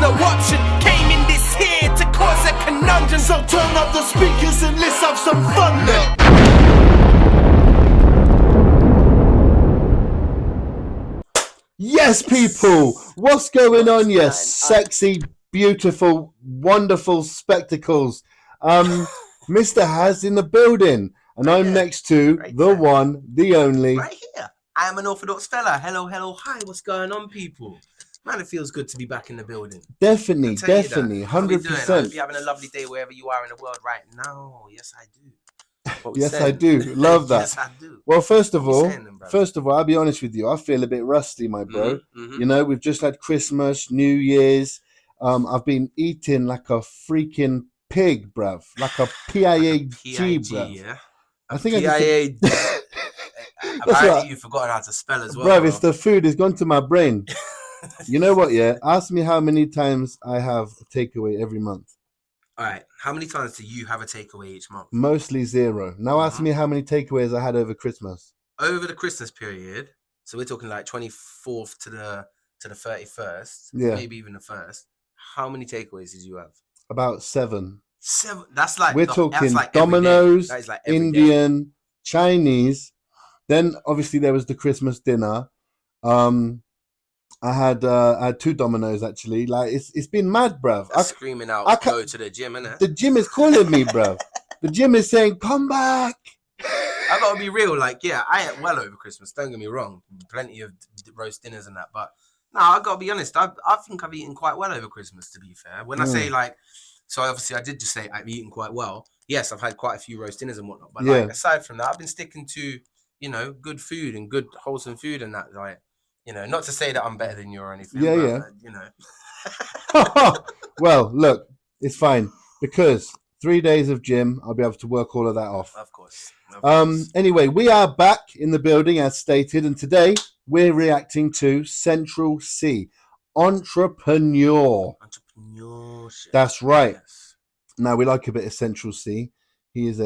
no option. Came in this here to cause a conundrum. So turn up the speakers and let's have some fun then. Yes, people, what's going on? Yes, sexy, beautiful, wonderful spectacles. Mr. Has in the building, and I'm next to the one, the only. Right here. I am an Orthodox fella. Hello, hello, hi. What's going on, people? Man, it feels good to be back in the building. Definitely, 100%. I hope you're having a lovely day wherever you are in the world right now. Yes, I do. Yes, I do. Love that. Yes, I do. Well, first of all, I'll be honest with you. I feel a bit rusty, my bro. You know, we've just had Christmas, New Year's. I've been eating like a freaking pig, bruv. Like a PIAG, bruv. Yeah. I think PIAG. Apparently you've forgotten how to spell as well. Bruv, it's the food. It's gone to my brain. You know what, yeah? Ask me how many times I have a takeaway every month. All right. How many times do you have a takeaway each month? Mostly 0. Now ask me how many takeaways I had over Christmas. Over the Christmas period, so we're talking like 24th to the 31st, maybe even the 1st. How many takeaways did you have? About 7. 7. That's like we're talking like Domino's, like Indian, Chinese. Then obviously there was the Christmas dinner. I had 2 Domino's actually. Like it's been mad, bruv. That's screaming out, go to the gym, innit? The gym is calling me, bruv. The gym is saying, come back. I gotta be real, like, yeah, I ate well over Christmas. Don't get me wrong, plenty of roast dinners and that, but no, I gotta be honest. I think I've eaten quite well over Christmas. To be fair, when I say like, so obviously I did just say I've eaten quite well. Yes, I've had quite a few roast dinners and whatnot, but like aside from that, I've been sticking to good food and good wholesome food and that, like. Not to say that I'm better than you or anything. But, Well, look, it's fine because 3 days of gym, I'll be able to work all of that off. Of course. Anyway, we are back in the building as stated, and today we're reacting to Central CEE, Entrapreneur. Entrepreneurship. That's right. Yes. Now we like a bit of Central CEE. He is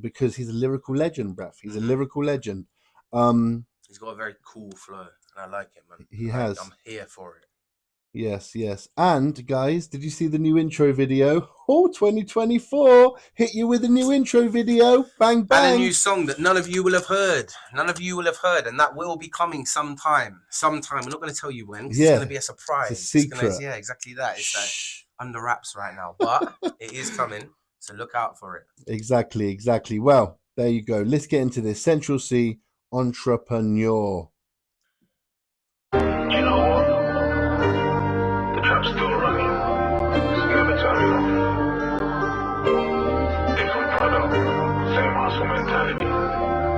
because he's a lyrical legend, bruv. He's a lyrical legend. He's got a very cool flow. And I like it, man. He has. I'm here for it. Yes. And guys, did you see the new intro video? Oh, 2024 hit you with a new intro video. Bang, bang. And a new song that none of you will have heard. And that will be coming sometime. We're not going to tell you when. It's going to be a surprise. It's a secret. Yeah, exactly that. It's like under wraps right now. But it is coming. So look out for it. Exactly. Well, there you go. Let's get into this. Central CEE, Entrapreneur. You know what? The trap's still running. It's never turning off. Different product, same hustle mentality.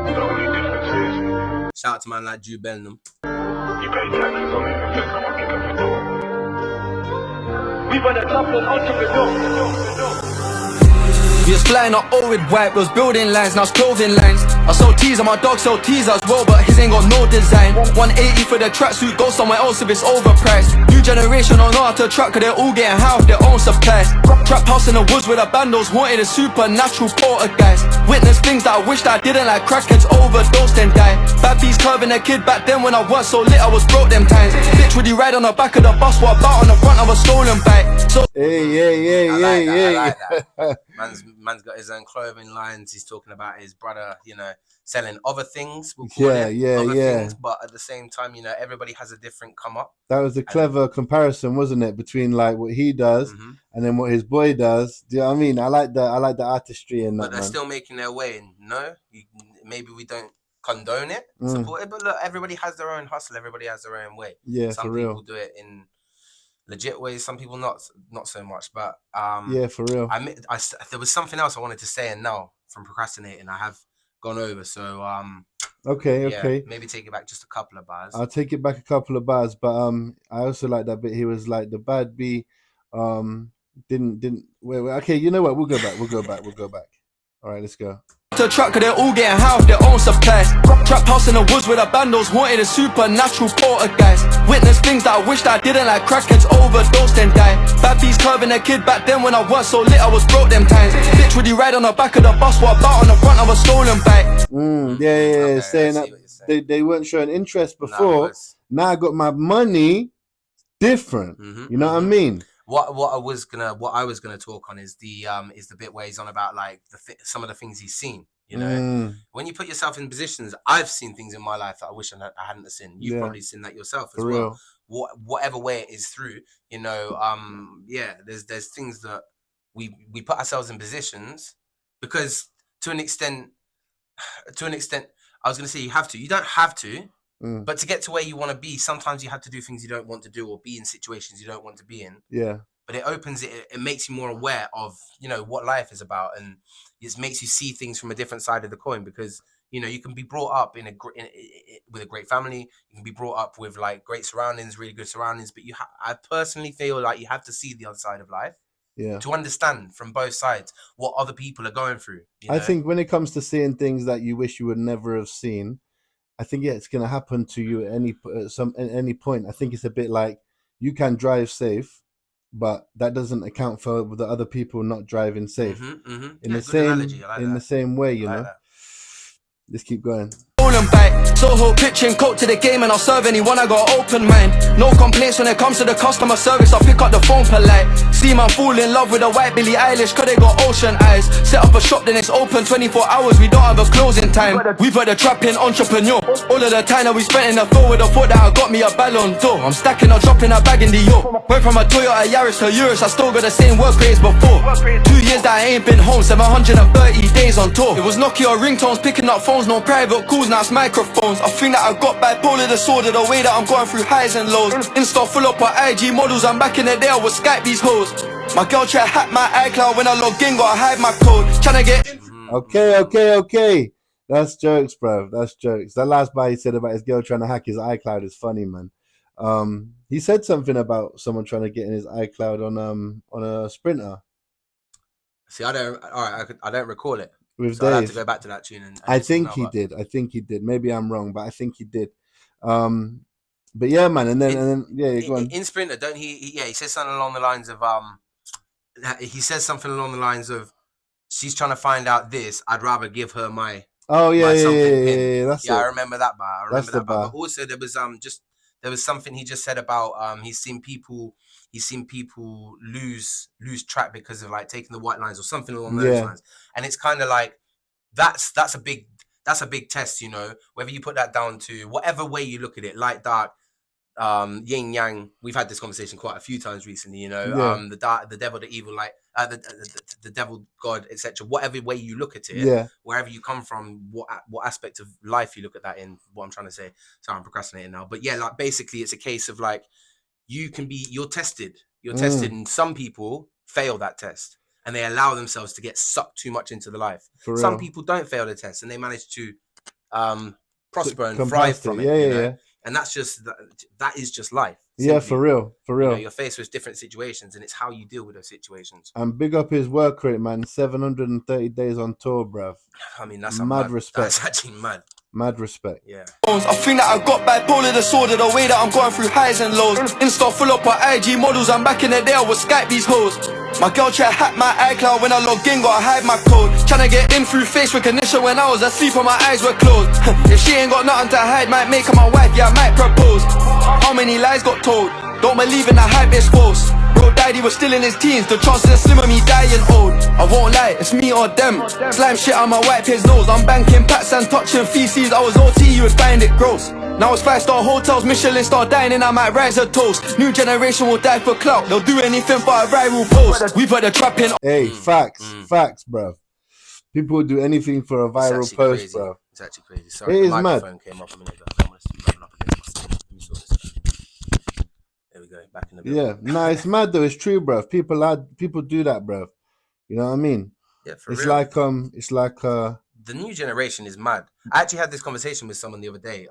The only difference is shout out to man like Drew Bellingham. You pay taxes on it and feel fucking at the door. We run a couple entrepreneur. We was flying on old with white, we was building lines, now it's clothing lines. I sold teas and my dog sold teas as well, but his ain't got no design. 180 for the tracksuit, go somewhere else if it's overpriced. New generation don't know how to track, cause they're all getting high off their own supplies. Trap house in the woods with the bandos, wanted a supernatural poltergeist. Witness things that I wished I didn't, like crackheads overdosed and die. Bad bees curving a kid back then when I was so lit I was broke them times. Bitch would you ride on the back of the bus while about on the front of a stolen bike. So Hey. I like that. Man's got his own clothing lines. He's talking about his brother, selling other things. We'll call it other things, but at the same time, everybody has a different come up. That was a clever comparison, wasn't it, between like what he does and then what his boy does. Do you know what I mean? I like the artistry in that. But they're still making their way. Maybe we don't condone it, support it, but look, everybody has their own hustle. Everybody has their own way. Yeah, some for real. People do it in legit ways, some people not so much, but yeah, for real. There was something else I wanted to say, and now from procrastinating I have gone over, so okay, maybe take it back just a couple of bars. I'll take it back a couple of bars, but I also like that bit. He was like, the bad bee didn't wait, okay, you know what, we'll go back. All right, let's go. To truck, cause they're all getting high off their own supplies. Trap house in the woods with the bandos, wanted a supernatural poltergeist. Witness things that I wished I didn't, like crackheads overdosed and die. Bad bees curving a kid back then when I was so lit I was broke them times. Bitch would you ride on the back of the bus while about on the front of a stolen bike. Okay, saying that they weren't showing interest before. Now I got my money different. You know what I mean? what I was gonna talk on is the bit where he's on about like some of the things he's seen. You know, when you put yourself in positions, I've seen things in my life that I wish I hadn't seen. You've probably seen that yourself as well. Whatever way it is through, you know, there's things that we put ourselves in positions because to an extent, I was gonna say you don't have to, but to get to where you want to be, sometimes you have to do things you don't want to do or be in situations you don't want to be in. Yeah. But it makes you more aware of, you know, what life is about, and it makes you see things from a different side of the coin because, you know, you can be brought up with a great family. You can be brought up with like great surroundings, really good surroundings. But I personally feel like you have to see the other side of life to understand from both sides what other people are going through. You know? I think when it comes to seeing things that you wish you would never have seen, I think it's going to happen to you at any point. I think it's a bit like you can drive safe, but that doesn't account for the other people not driving safe. In the same way, you know. Let's keep going. Soho pitching coat to the game and I'll serve anyone, I got open mind. No complaints when it comes to the customer service, I'll pick up the phone polite. See man fall in love with a white Billie Eilish cause they got ocean eyes. Set up a shop then it's open 24 hours, we don't have a closing time. We've heard the trapping entrepreneur. All of the time that we spent in the field with the thought that I got me a Ballon d'Or. I'm stacking or dropping a bag in the yo. Went from a Toyota Yaris to Urus, I still got the same work rates before. 2 years that I ain't been home, 730 days on tour. It was Nokia ringtones, picking up phones, no private calls, now it's microphones. I think that I got bipolar disorder, the way that I'm going through highs and lows. Insta full up on IG models, I'm back in the day, I would Skype these hoes. My girl try to hack my iCloud, when I log in, gotta hide my code. Tryna get... Okay. That's jokes, bro. That's jokes. That last bar he said about his girl trying to hack his iCloud is funny, man. He said something about someone trying to get in his iCloud on a Sprinter. See, I don't recall it. So I'll have to go back to that tune. And I think he did. Maybe I'm wrong, but I think he did. But yeah, man. And then go on. In Sprinter, don't he says something along the lines of she's trying to find out this. I'd rather give her my. Oh yeah. That's I remember that bar. But also there was something he just said about he's seen people lose track because of like taking the white lines or something along those lines. And it's kind of like that's a big test, you know, whether you put that down to whatever way you look at it, light, dark, yin yang. We've had this conversation quite a few times recently, you know. The devil, the evil, like the devil, God, etc. Whatever way you look at it, wherever you come from, what aspect of life you look at that in. What I'm trying to say. Sorry, I'm procrastinating now, but yeah, like basically, it's a case of like you're tested, and some people fail that test and they allow themselves to get sucked too much into the life. Some people don't fail the test and they manage to prosper and thrive from it. Yeah. And that is just life. Simply. Yeah, for real. You know, you're faced with different situations and it's how you deal with those situations. And big up his work rate, man. 730 days on tour, bruv. I mean, that's mad respect. That's actually mad. Mad respect. Yeah. I think that I got bipolar disorder, the way that I'm going through highs and lows. Insta full up on IG models, I'm back in the day, I would Skype these hoes. My girl try to hack my iCloud, when I log in, gotta hide my code. Tryna get in through face recognition, when I was asleep and my eyes were closed. If she ain't got nothing to hide, might make her my wife, yeah, I might propose. How many lies got told? Don't believe in the hype, it's false. Bro died, he was still in his teens, the chances are slim of me dying old. I won't lie, it's me or them. Slime shit, I'ma wipe his nose. I'm banking pats and touching feces, I was OT, you would find it gross. Now it's 5-star hotels, Michelin star dining, I might rise a toast. New generation will die for clout, they'll do anything for a viral post. We've heard the trapping. Hey, facts, bro. People will do anything for a viral post, crazy. Bro. It's actually crazy. Sorry, it the is microphone mad. came off a minute ago. I don't want to see up against my skin. There we go, back in the building. Yeah, no, it's mad though. It's true, bro. People do that, bro. You know what I mean? Yeah, it's real. like the new generation is mad. I actually had this conversation with someone the other day.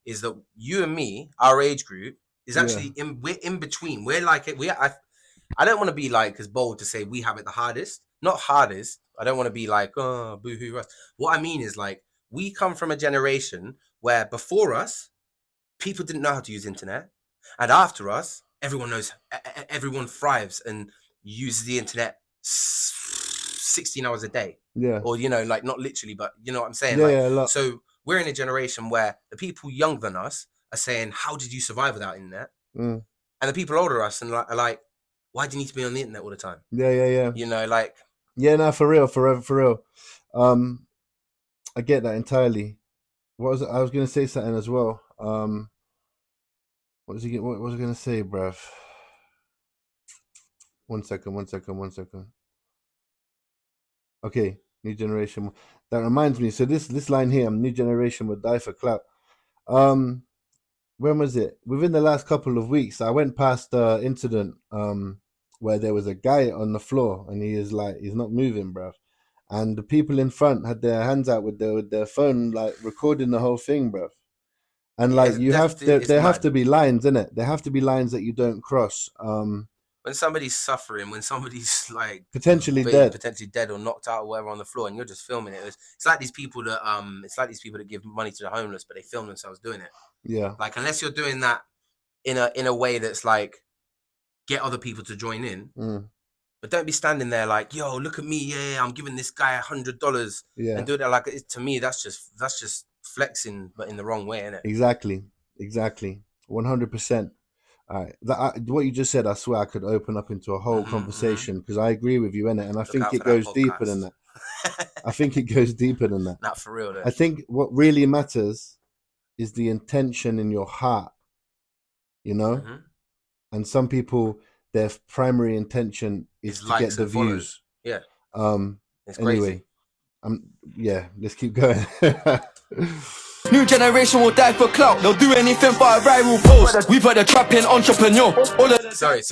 Is that you and me, our age group, is actually we're in between. We're like I don't want to be like as bold to say we have it the hardest. Not hardest. I don't want to be like, oh, boo-hoo us. What I mean is like we come from a generation where before us, people didn't know how to use internet, and after us, everyone knows. Everyone thrives and uses the internet 16 hours a day. Yeah. Or, you know, like not literally, but you know what I'm saying? Yeah, a lot. So we're in a generation where the people younger than us are saying, how did you survive without internet? And the people older than us are like, Why do you need to be on the internet all the time? Yeah. You know, like. Yeah, no, for real. I get that entirely. What was it? I was gonna say something as well. What was I gonna say, bruv? One second. Okay, new generation. That reminds me. So this line here, new generation would die for clout. When was it? Within the last couple of weeks, I went past the incident where there was a guy on the floor and he's not moving, bruv. And the people in front had their hands out with their phone, like recording the whole thing, bruv. And like there have to be lines, innit? There have to be lines that you don't cross. When somebody's suffering, when somebody's like potentially dead or knocked out or whatever on the floor, and you're just filming it, it's like these people that give money to the homeless, but they film themselves doing it. Yeah. Like unless you're doing that in a way that's like get other people to join in, but don't be standing there like, yo, look at me, yeah, I'm giving this guy $100, and do that like to me. That's just flexing, but in the wrong way, innit? Exactly, 100%. What you just said, I swear I could open up into a whole conversation because I agree with you, innit? And I think it goes deeper than that. I think it goes deeper than that. Not for real, though. I think what really matters is the intention in your heart, you know? And some people, their primary intention is to get the views. Yeah. It's anyway, let's keep going. New generation will die for clout. They'll do anything for a viral post. We've heard a trapping entrepreneur. Sorry.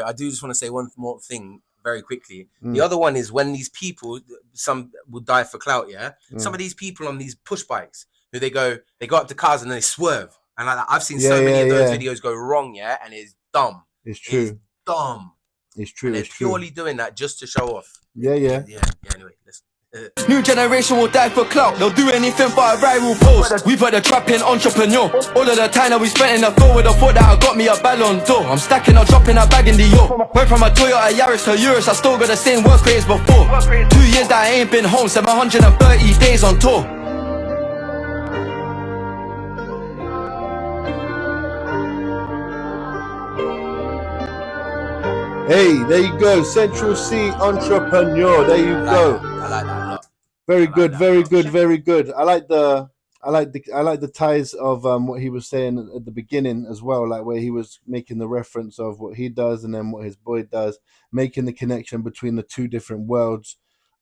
I do just want to say one more thing very quickly. The other one is when these people, some will die for clout, yeah? Some of these people on these push bikes, who they go up to cars and they swerve. And like I've seen so many of those videos go wrong, yeah? And it's dumb. It's true. It's dumb. It's true. And they're purely doing that just to show off. Yeah. Anyway, listen. New generation will die for clout. They'll do anything for a viral post. We've heard a trapping entrepreneur. All of the time that we spent in the floor with a thought that I got me a Ballon d'Or. I'm stacking up, dropping a bag in the York. Went from a Toyota Yaris to Urus. I still got the same work rates before. 2 years that I ain't been home. 730 days on tour. Hey, there you go. Central C Entrepreneur. There you go. I like that a lot. Very good. I like the ties of what he was saying at the beginning as well, like where he was making the reference of what he does and then what his boy does, making the connection between the two different worlds.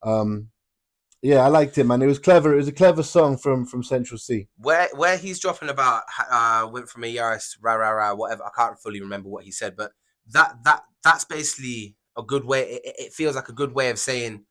Yeah, I liked it, man. It was clever. It was a clever song from Central C. Where he's dropping about went from a Yaris whatever. I can't fully remember what he said, but that's basically a good way. It feels like a good way of saying,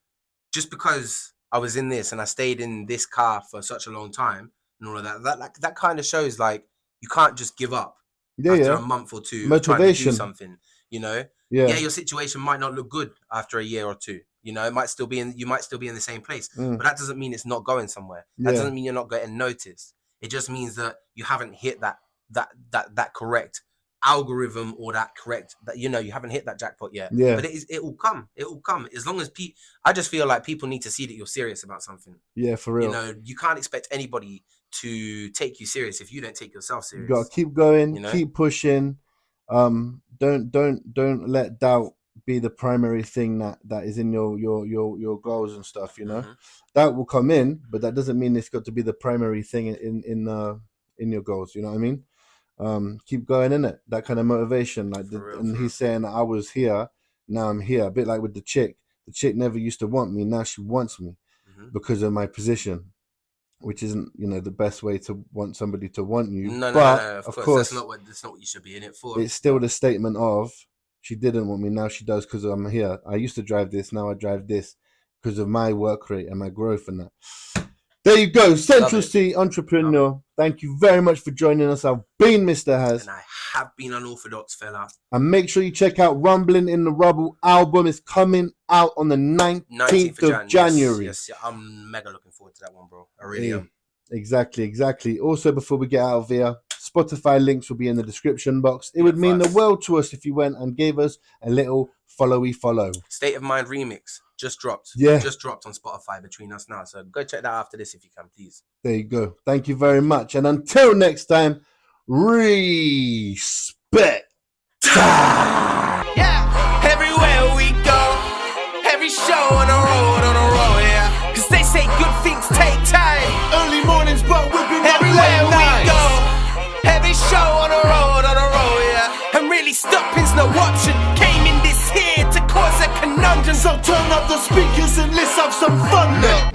just because I was in this and I stayed in this car for such a long time and all of that kind of shows like you can't just give up after a month or two motivation trying to do something, you know. Yeah, your situation might not look good after a year or two, you know. You might still be in the same place, but that doesn't mean it's not going somewhere. That doesn't mean you're not getting noticed. It just means that you haven't hit that correct algorithm or that you haven't hit that jackpot yet. But it will come as long as I just feel like people need to see that you're serious about something. Yeah, for real. You know, you can't expect anybody to take you serious if you don't take yourself serious. You gotta keep going, keep pushing. Don't let doubt be the primary thing that is in your goals and stuff, you know. Doubt will come in, but that doesn't mean it's got to be the primary thing in your goals, you know what I mean? Keep going, in it, that kind of motivation, like he's saying I was here, now I'm here, a bit like with the chick never used to want me, now she wants me because of my position, which isn't the best way to want somebody to want you. No, of course that's not what you should be in it for. It's still the statement of she didn't want me, now she does because I'm here. I used to drive this, now I drive this because of my work rate and my growth and that. There you go, Central C Entrepreneur. Thank you very much for joining us. I've been Mr. Haz. And I have been Unorthodox, fella. And make sure you check out Rumbling in the Rubble album. It's coming out on the 19th of January. Yes, I'm mega looking forward to that one, bro. I really am. Exactly. Also, before we get out of here, Spotify links will be in the description box. It would mean the world to us if you went and gave us a little follow. State of Mind remix. Just dropped. Just dropped on Spotify between us now. So go check that out after this if you can, please. There you go. Thank you very much. And until next time, respect. Yeah. show on the road, yeah. Cause they say good things take time. Early mornings, but we'll be Everywhere we go, heavy show on the road, yeah. And really stopping's no option. Came in this here to cause a conundrum. So turn up the speakers and let's have some fun. Look,